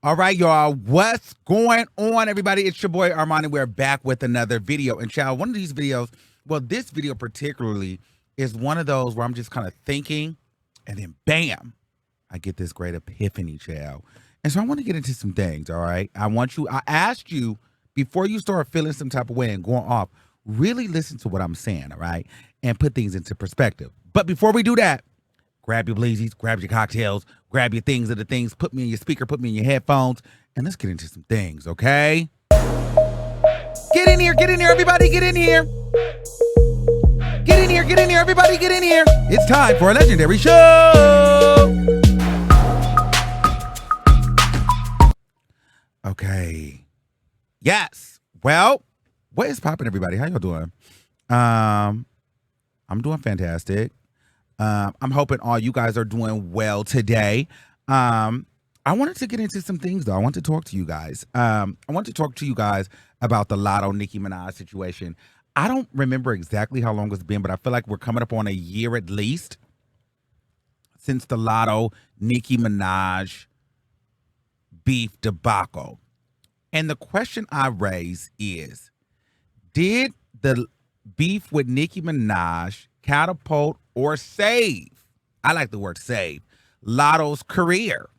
All right, y'all. What's going on, everybody? It's your boy Armon, and we're back with another video. And child, one of these videos, well, this video particularly is one of those where I'm just kind of thinking, and then bam, I get this great epiphany, child. And so I want to get into some things, all right? I asked you before you start feeling some type of way and going off, really listen to what I'm saying, all right? And put things into perspective. But before we do that, grab your bleezies, grab your cocktails, grab your things of the things, put me in your speaker, put me in your headphones, and let's get into some things, okay? Get in here, everybody, get in here. Get in here, everybody, get in here. It's time for a legendary show. Okay. Yes. Well, what is popping, everybody? How y'all doing? I'm doing fantastic. I'm hoping all you guys are doing well today. I wanted to get into some things, though. I want to talk to you guys. I want to talk to you guys about the Latto Nicki Minaj situation. I don't remember exactly how long it's been, but I feel like we're coming up on a year at least since the Latto Nicki Minaj beef debacle. And the question I raise is, did the beef with Nicki Minaj catapult or save, I like the word save, Latto's career?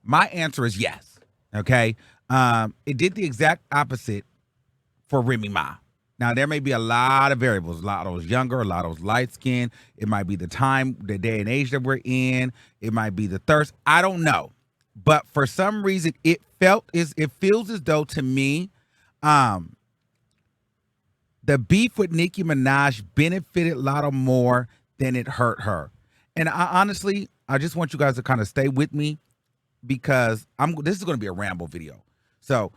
My answer is yes, okay? It did the exact opposite for Remy Ma. Now, there may be a lot of variables. Latto's younger, Latto's light-skinned. It might be the time, the day and age that we're in. It might be the thirst. I don't know. But for some reason, it feels as though, to me, the beef with Nicki Minaj benefited Latto more than it hurt her. And I just want you guys to kind of stay with me because this is going to be a ramble video. So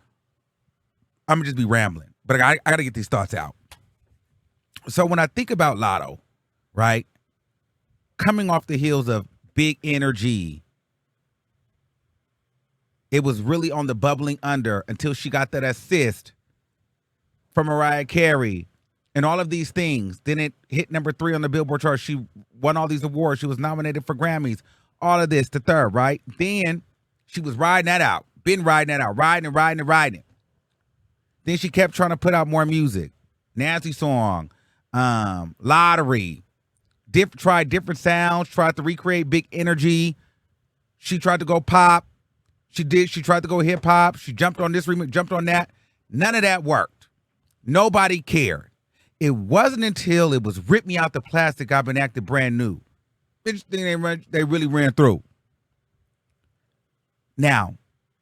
I'm going to just be rambling. But I got to get these thoughts out. So when I think about Latto, right, coming off the heels of Big Energy, it was really on the bubbling under until she got that assist from Mariah Carey and all of these things. Then it hit number 3 on the Billboard chart. She won all these awards. She was nominated for Grammys. All of this, the third, right? Then she was riding that out. Been riding that out. Riding it. Then she kept trying to put out more music. Nasty Song, Lottery. Tried different sounds. Tried to recreate Big Energy. She tried to go pop. She tried to go hip hop. She jumped on this remix, jumped on that. None of that worked. Nobody cared. It wasn't until it was Rip Me Out the Plastic I've Been Acting Brand New. Bitch, they really ran through. Now,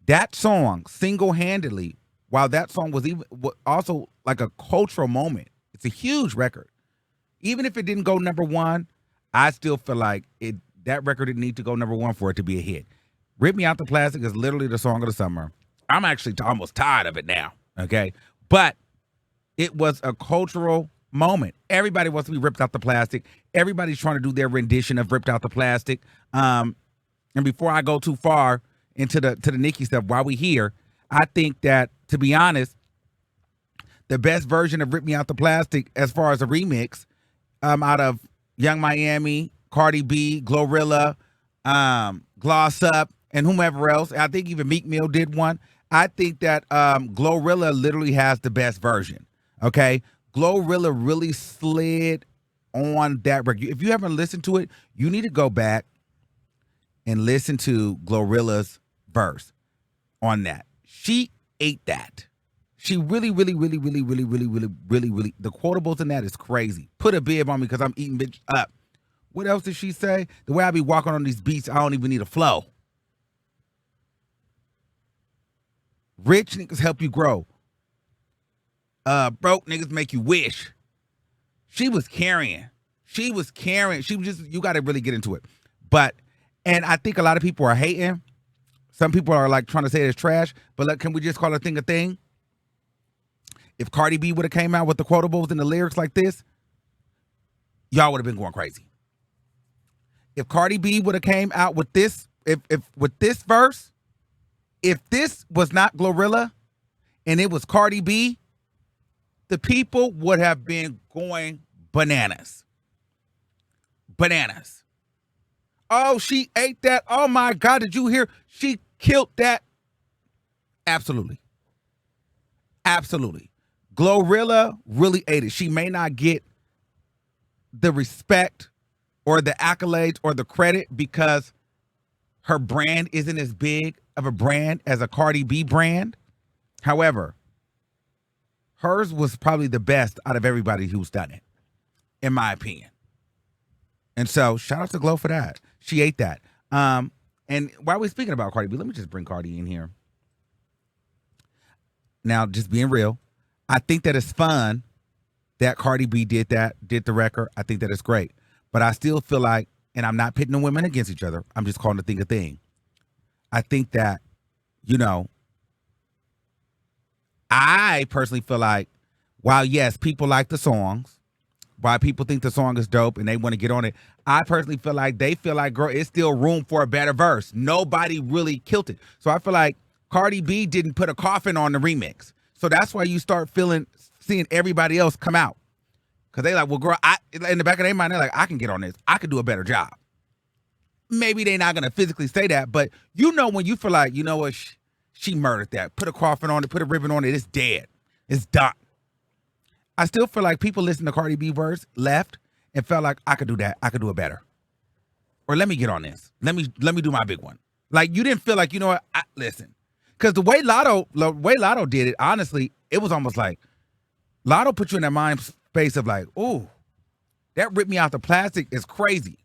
that song single-handedly, while that song was also like a cultural moment, it's a huge record. Even if it didn't go number 1, I still feel like that record didn't need to go number 1 for it to be a hit. Rip Me Out the Plastic is literally the song of the summer. I'm actually almost tired of it now, okay? But it was a cultural moment. Everybody wants to be ripped out the plastic. Everybody's trying to do their rendition of Ripped Out the Plastic. And before I go too far into the Nicki stuff, while we here, I think that, to be honest, the best version of Rip Me Out the Plastic as far as a remix out of Young Miami, Cardi B, Glorilla, Gloss Up, and whomever else. I think even Meek Mill did one. I think that Glorilla literally has the best version, okay? Glorilla really slid on that record. If you haven't listened to it, you need to go back and listen to Glorilla's verse on that. She ate that. She really, the quotables in that is crazy. Put a bib on me because I'm eating bitch up. What else did she say? The way I be walking on these beats, I don't even need a flow. Rich niggas help you grow. Broke niggas make you wish. She was carrying. She was just, you got to really get into it. And I think a lot of people are hating. Some people are like trying to say it's trash, but can we just call a thing a thing? If Cardi B would have came out with the quotables and the lyrics like this, y'all would have been going crazy. If Cardi B would have came out with this, if with this verse, if this was not Glorilla and it was Cardi B, the people would have been going bananas. Oh, she ate that. Oh my God, did you hear? She killed that Absolutely. Absolutely. Glorilla really ate it. She may not get the respect or the accolades or the credit because her brand isn't as big of a brand as a Cardi B brand. However, hers was probably the best out of everybody who's done it, in my opinion. And so shout out to Glow for that. She ate that. And while we're speaking about Cardi B, let me just bring Cardi in here. Now, just being real, I think that it's fun that Cardi B did the record. I think that it's great. But I still feel like, and I'm not pitting the women against each other, I'm just calling the thing a thing. I think that, I personally feel like, while yes, people like the songs, while people think the song is dope and they want to get on it, I personally feel like they feel like, girl, it's still room for a better verse. Nobody really killed it. So I feel like Cardi B didn't put a coffin on the remix. So that's why you start seeing everybody else come out. Because they like, well, girl, in the back of their mind, they're like, I can get on this. I could do a better job. Maybe they're not going to physically say that, but when you feel like, you know what, she murdered that. Put a coffin on it, put a ribbon on it, it's dead. It's done. I still feel like people listen to Cardi B verse, left, and felt like, I could do that. I could do it better. Or let me get on this. Let me do my big one. Like, you didn't feel like, you know what, listen. Because the way Latto did it, honestly, it was almost like, Latto put you in that mind space of like, ooh, that ripped me out the plastic is crazy.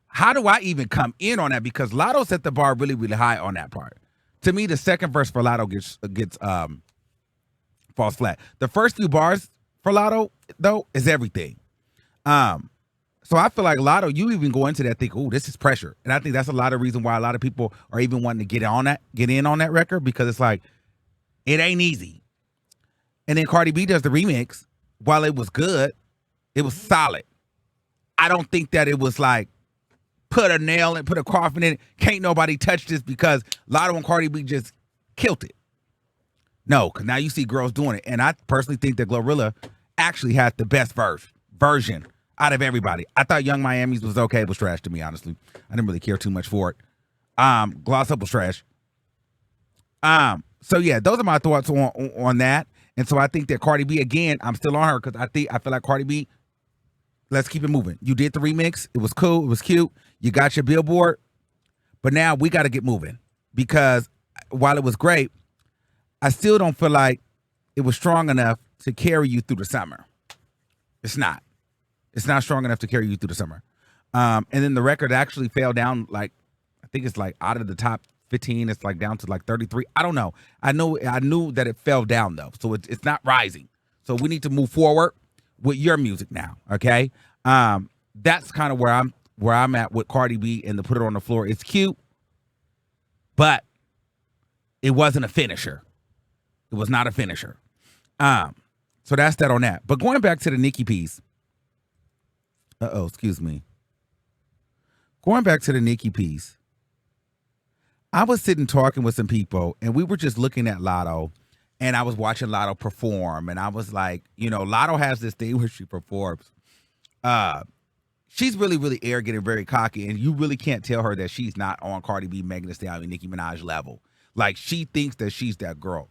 How do I even come in on that? Because Latto set the bar really, really high on that part. To me, the second verse for Latto gets falls flat. The first few bars for Latto, though, is everything. So I feel like Latto, you even go into that think, oh, this is pressure. And I think that's a lot of reason why a lot of people are even wanting to get in on that record, because it's like, it ain't easy. And then Cardi B does the remix. While it was good, it was solid. I don't think that it was like, put a nail and put a coffin in it. Can't nobody touch this because Latto and Cardi B just killed it. No, because now you see girls doing it. And I personally think that Glorilla actually had the best version out of everybody. I thought Young Miami's was okay. It was trash to me, honestly. I didn't really care too much for it. Gloss Up was trash. So yeah, those are my thoughts on that. And so I think that Cardi B, again, I'm still on her because I feel like Cardi B, let's keep it moving. You did the remix. It was cool. It was cute. You got your billboard. But now we got to get moving, because while it was great, I still don't feel like it was strong enough to carry you through the summer. It's not. It's not strong enough to carry you through the summer. And then the record actually fell down, like, I think it's like out of the top 15, it's like down to like 33. I don't know. I knew that it fell down though. So it's not rising. So we need to move forward with your music now. Okay. That's kind of where I'm at with Cardi B and the Put It On the Floor. It's cute, but it wasn't a finisher. It was not a finisher. So that's that on that. But going back to the Nicki piece. Excuse me. Going back to the Nicki piece. I was sitting talking with some people, and we were just looking at Latto, and I was watching Latto perform, and I was like, Latto has this thing where she performs. She's really, really arrogant and very cocky, and you really can't tell her that she's not on Cardi B, Megan Thee Stallion, Nicki Minaj level. Like, she thinks that she's that girl.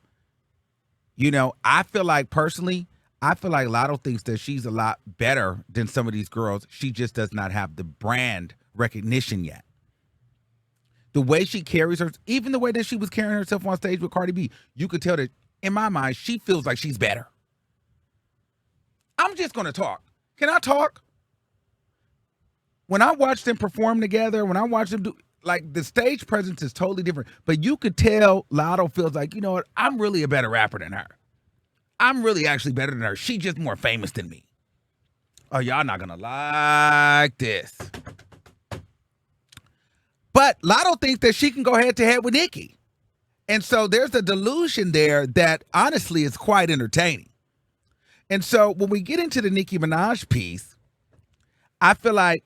I feel like, personally, Latto thinks that she's a lot better than some of these girls. She just does not have the brand recognition yet. The way she carries her, even the way that she was carrying herself on stage with Cardi B, you could tell that, in my mind, she feels like she's better. I'm just going to talk. Can I talk? When I watched them perform together, when I watched them do, like, the stage presence is totally different. But you could tell Latto feels like, you know what, I'm really a better rapper than her. I'm really actually better than her. She's just more famous than me. Oh, y'all not going to like this. But Latto thinks that she can go head to head with Nicki. And so there's a delusion there that honestly is quite entertaining. And so when we get into the Nicki Minaj piece, I feel like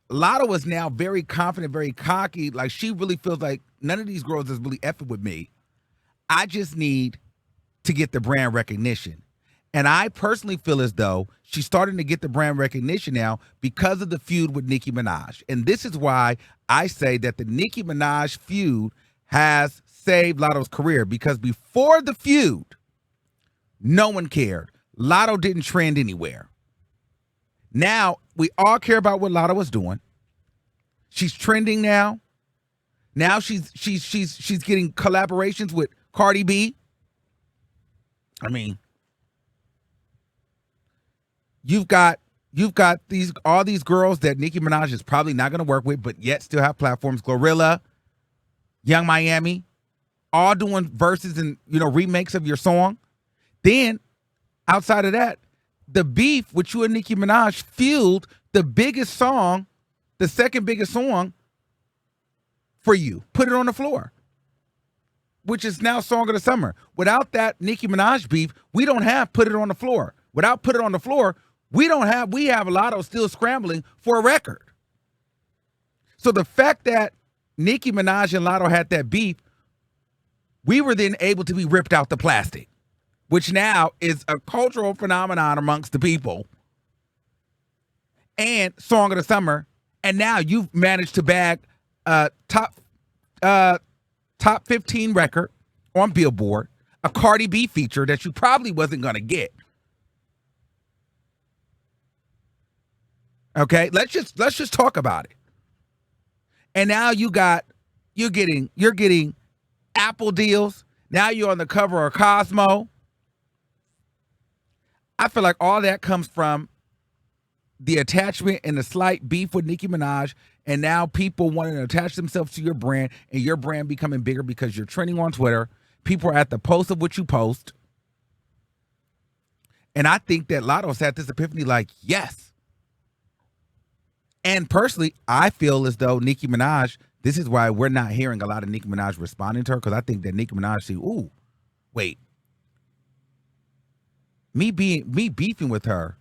Latto is now very confident, very cocky. Like, she really feels like none of these girls is really effing with me. I just need to get the brand recognition. And I personally feel as though she's starting to get the brand recognition now because of the feud with Nicki Minaj. And this is why I say that the Nicki Minaj feud has saved Latto's career because before the feud, no one cared. Latto didn't trend anywhere. Now we all care about what Latto was doing. She's trending now. Now she's getting collaborations with Cardi B. I mean, you've got all these girls that Nicki Minaj is probably not going to work with, but yet still have platforms. Glorilla, Young Miami, all doing verses and remakes of your song. Then, outside of that, the beef with you and Nicki Minaj fueled the biggest song, the second biggest song for you. Put It on the Floor, which is now Song of the Summer. Without that Nicki Minaj beef, we don't have Put It on the Floor. Without Put It on the Floor, we have a Latto still scrambling for a record. So the fact that Nicki Minaj and Latto had that beef, we were then able to be ripped out the plastic, which now is a cultural phenomenon amongst the people. And Song of the Summer, and now you've managed to bag a top 15 record on Billboard, a Cardi B feature that you probably wasn't gonna get. Okay, let's just talk about it. And now you're getting Apple deals. Now you're on the cover of Cosmo. I feel like all that comes from the attachment and the slight beef with Nicki Minaj, and now people wanting to attach themselves to your brand, and your brand becoming bigger because you're trending on Twitter. People are at the post of what you post. And I think that Latto's had this epiphany like, yes. And personally, I feel as though Nicki Minaj, this is why we're not hearing a lot of Nicki Minaj responding to her, because I think that Nicki Minaj see, ooh, wait. Me beefing with her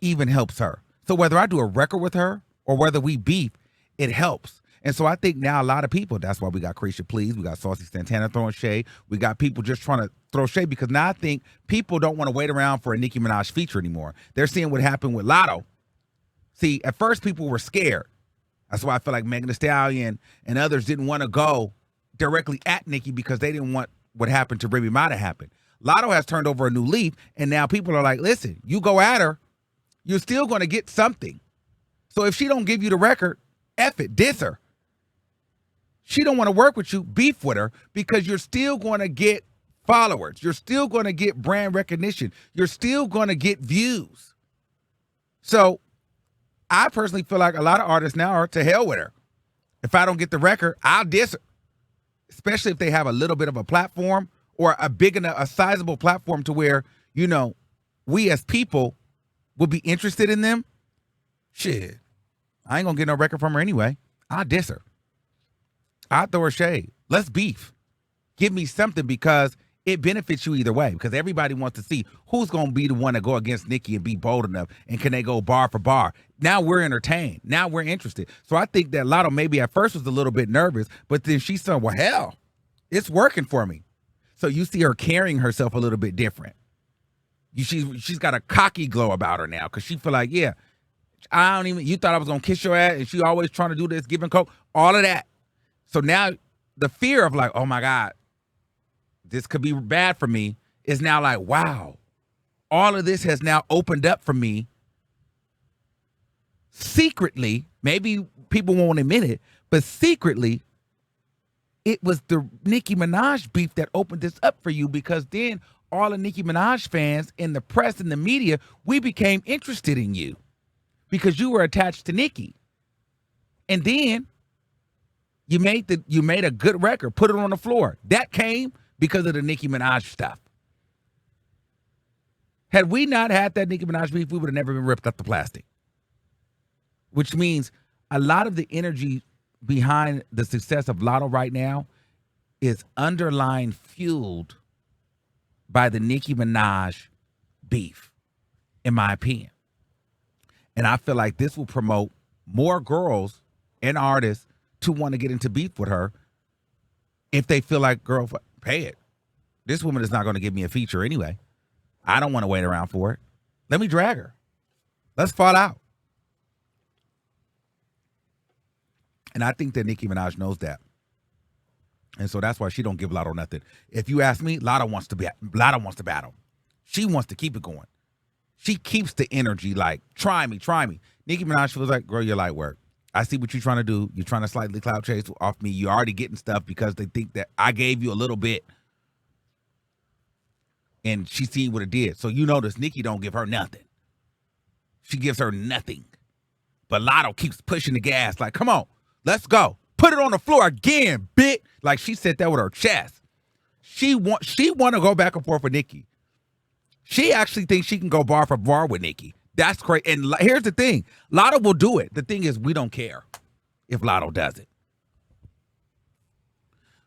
even helps her. So whether I do a record with her or whether we beef, it helps. And so I think now a lot of people, that's why we got Creatia Please, we got Saucy Santana throwing shade, we got people just trying to throw shade, because now I think people don't want to wait around for a Nicki Minaj feature anymore. They're seeing what happened with Latto. See, at first people were scared. That's why I feel like Megan Thee Stallion and others didn't want to go directly at Nicki because they didn't want what happened to Baby Ma to happen. Latto has turned over a new leaf, and now people are like, listen, you go at her, you're still going to get something. So if she don't give you the record, F it, diss her. She don't want to work with you, beef with her, because you're still going to get followers. You're still going to get brand recognition. You're still going to get views. So I personally feel like a lot of artists now are to hell with her. If I don't get the record, I'll diss her. Especially if they have a little bit of a platform or a big enough, a sizable platform to where, we as people will be interested in them. Shit, I ain't gonna get no record from her anyway. I'll diss her. I'll throw her shade. Let's beef. Give me something, because it benefits you either way, because everybody wants to see who's going to be the one to go against Nicki and be bold enough, and can they go bar for bar. Now we're entertained. Now we're interested. So I think that Latto maybe at first was a little bit nervous, but then she said, well, hell, it's working for me. So you see her carrying herself a little bit different. She's got a cocky glow about her now, because she feel like, yeah, you thought I was going to kiss your ass, and she always trying to do this, giving coke, all of that. So now the fear of like, oh my God, this could be bad for me, is now like, wow, all of this has now opened up for me. Secretly, maybe people won't admit it, but secretly, it was the Nicki Minaj beef that opened this up for you, because then all the Nicki Minaj fans in the press and the media, we became interested in you because you were attached to Nicki. And then you made a good record, Put It on the Floor. That came because of the Nicki Minaj stuff. Had we not had that Nicki Minaj beef, we would have never been ripped up the plastic. Which means a lot of the energy behind the success of Latto right now is underlying fueled by the Nicki Minaj beef, in my opinion. And I feel like this will promote more girls and artists to want to get into beef with her if they feel like, girl, pay it. This woman is not going to give me a feature anyway. I don't want to wait around for it. Let me drag her. Let's fall out. And I think that Nicki Minaj knows that. And so that's why she don't give Latto nothing. If you ask me, Latto wants to battle. She wants to keep it going. She keeps the energy like, try me. Nicki Minaj was like, girl, you're light work. I see what you're trying to do. You're trying to slightly cloud chase off me. You're already getting stuff because they think that I gave you a little bit. And she seen what it did. So you notice Nicki don't give her nothing. She gives her nothing. But Latto keeps pushing the gas like, come on, let's go. Put it on the floor again, bitch. Like she said that with her chest. She want to go back and forth with Nicki. She actually thinks she can go bar for bar with Nicki. That's great. And here's the thing. Latto will do it. The thing is, we don't care if Latto does it.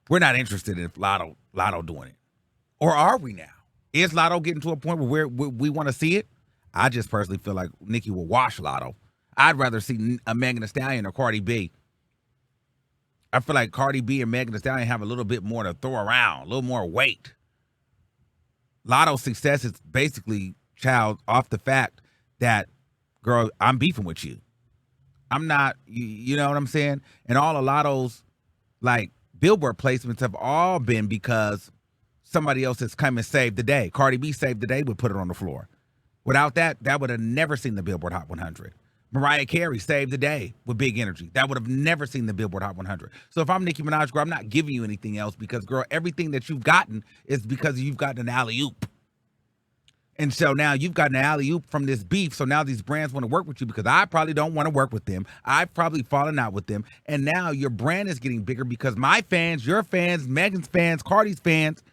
We're not interested in if Latto doing it. Or are we now? Is Latto getting to a point where we want to see it? I just personally feel like Nicki will wash Latto. I'd rather see a Megan Thee Stallion or Cardi B. I feel like Cardi B and Megan Thee Stallion have a little bit more to throw around, a little more weight. Latto's success is basically, child, off the fact that, girl, I'm beefing with you. I'm not, you know what I'm saying? And all of Latto's, like, Billboard placements have all been because somebody else has come and saved the day. Cardi B saved the day, would put it on the floor. Without that would have never seen the Billboard Hot 100. Mariah Carey saved the day with Big Energy. That would have never seen the Billboard Hot 100. So if I'm Nicki Minaj, girl, I'm not giving you anything else because, girl, everything that you've gotten is because you've gotten an alley-oop. And so now you've gotten an alley-oop from this beef, so now these brands want to work with you because I probably don't want to work with them. I've probably fallen out with them. And now your brand is getting bigger because my fans, your fans, Megan's fans, Cardi's fans,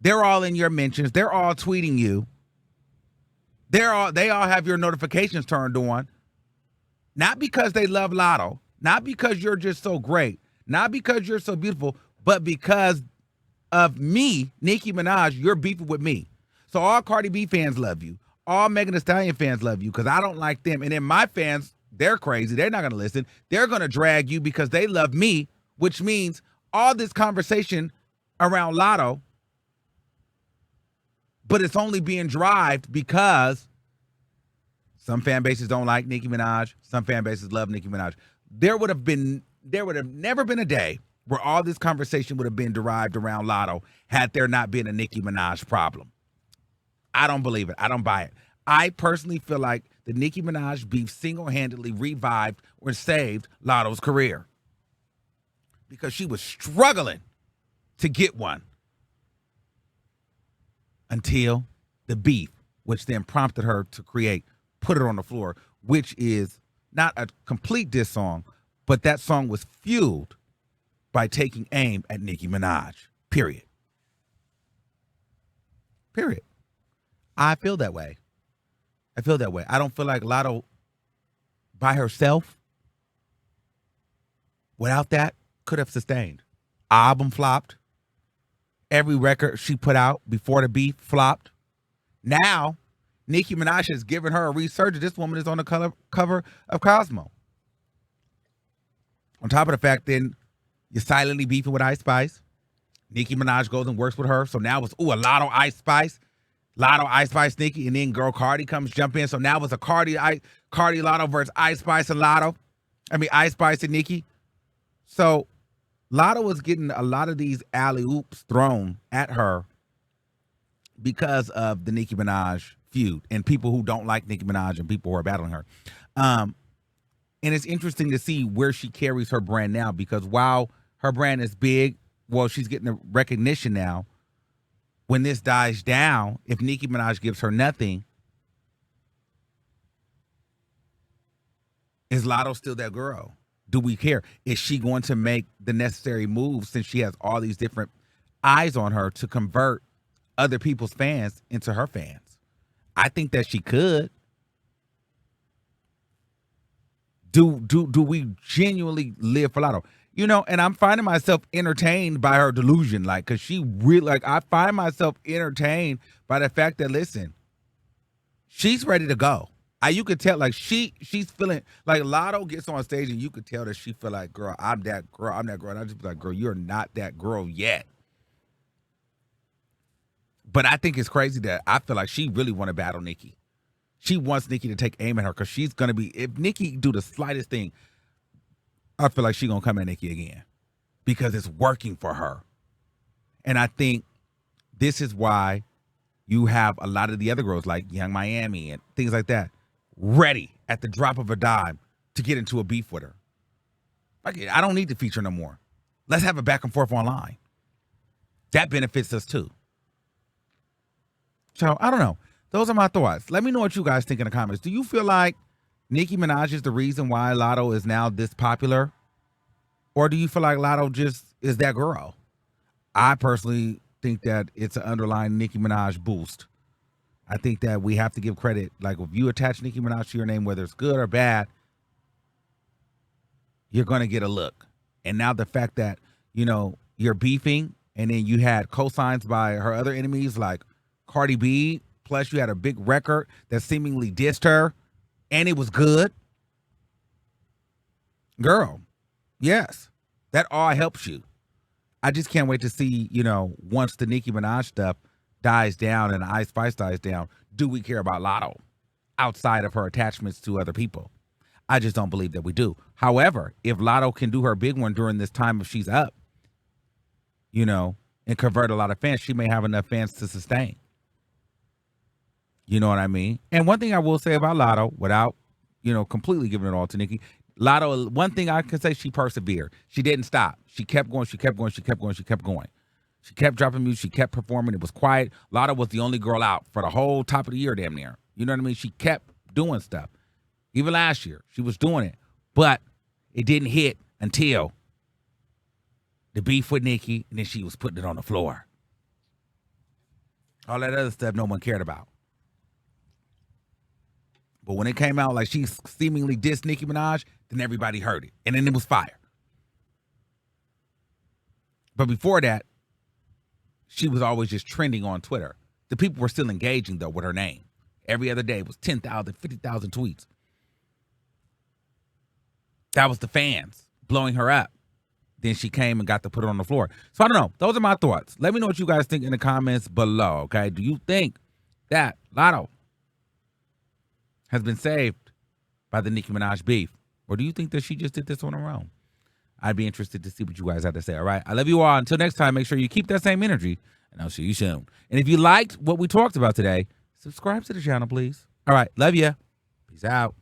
they're all in your mentions. They're all tweeting you. They all have your notifications turned on. Not because they love Latto, not because you're just so great, not because you're so beautiful, but because of me, Nicki Minaj, you're beefing with me. So all Cardi B fans love you. All Megan Thee Stallion fans love you because I don't like them. And then my fans, they're crazy. They're not going to listen. They're going to drag you because they love me, which means all this conversation around Latto, but it's only being derived because some fan bases don't like Nicki Minaj. Some fan bases love Nicki Minaj. There would have never been a day where all this conversation would have been derived around Latto had there not been a Nicki Minaj problem. I don't believe it. I don't buy it. I personally feel like the Nicki Minaj beef single-handedly revived or saved Latto's career because she was struggling to get one until the beef, which then prompted her to create Put It on the Floor, which is not a complete diss song, but that song was fueled by taking aim at Nicki Minaj. Period. I feel that way. I don't feel like Latto by herself, without that, could have sustained. Album flopped. Every record she put out before the beef flopped. Now, Nicki Minaj has given her a resurgence. This woman is on the cover of Cosmo. On top of the fact, then, you're silently beefing with Ice Spice. Nicki Minaj goes and works with her. So now it's, a Latto Ice Spice. Latto, Ice Spice, Nicki, and then girl Cardi comes jump in. So now it's a Cardi Latto versus Ice Spice and Latto. Ice Spice and Nicki. So Latto was getting a lot of these alley-oops thrown at her because of the Nicki Minaj feud and people who don't like Nicki Minaj and people who are battling her. And it's interesting to see where she carries her brand now because while her brand is big, well, she's getting the recognition now. When this dies down, if Nicki Minaj gives her nothing, is Latto still that girl? Do we care? Is she going to make the necessary moves since she has all these different eyes on her to convert other people's fans into her fans? I think that she could. Do we genuinely live for Latto? You know, and I'm finding myself entertained by her delusion, because she really, I find myself entertained by the fact that, listen, she's ready to go. You could tell, she's feeling, Latto gets on stage and you could tell that she feel like, girl, I'm that girl. And I just be like, girl, you're not that girl yet. But I think it's crazy that I feel like she really want to battle Nicki. She wants Nicki to take aim at her because she's going to be, if Nicki do the slightest thing, I feel like she's going to come at Nicki again. because it's working for her. And I think this is why you have a lot of the other girls like Young Miami and things like that ready at the drop of a dime to get into a beef with her. Like, I don't need to feature no more. Let's have a back and forth online. That benefits us too. So, I don't know. Those are my thoughts. Let me know what you guys think in the comments. Do you feel like Nicki Minaj is the reason why Latto is now this popular? Or do you feel like Latto just is that girl? I personally think that it's an underlying Nicki Minaj boost. I think that we have to give credit. Like, if you attach Nicki Minaj to your name, whether it's good or bad, you're going to get a look. And now the fact that, you know, you're beefing and then you had cosigns by her other enemies like Cardi B, plus you had a big record that seemingly dissed her and it was good. Girl, yes, that all helps you. I just can't wait to see, you know, once the Nicki Minaj stuff dies down and the Ice Spice dies down, do we care about Latto outside of her attachments to other people? I just don't believe that we do. However, if Latto can do her big one during this time if she's up, you know, and convert a lot of fans, she may have enough fans to sustain. You know what I mean? And one thing I will say about Latto, without, you know, completely giving it all to Nicki, Latto, one thing I can say, she persevered. She didn't stop. She kept going, she kept going, she kept going, she kept going. She kept dropping music, she kept performing. It was quiet. Latto was the only girl out for the whole top of the year damn near. You know what I mean? She kept doing stuff. Even last year, she was doing it. But it didn't hit until the beef with Nicki, and then she was putting it on the floor. All that other stuff no one cared about. But when it came out like she seemingly dissed Nicki Minaj, then everybody heard it. And then it was fire. But before that, she was always just trending on Twitter. The people were still engaging, though, with her name. Every other day it was 10,000, 50,000 tweets. That was the fans blowing her up. Then she came and got to put it on the floor. So I don't know. Those are my thoughts. Let me know what you guys think in the comments below, okay? Do you think that Latto has been saved by the Nicki Minaj beef? Or do you think that she just did this on her own? I'd be interested to see what you guys have to say, all right? I love you all. Until next time, make sure you keep that same energy, and I'll see you soon. And if you liked what we talked about today, subscribe to the channel, please. All right, love you. Peace out.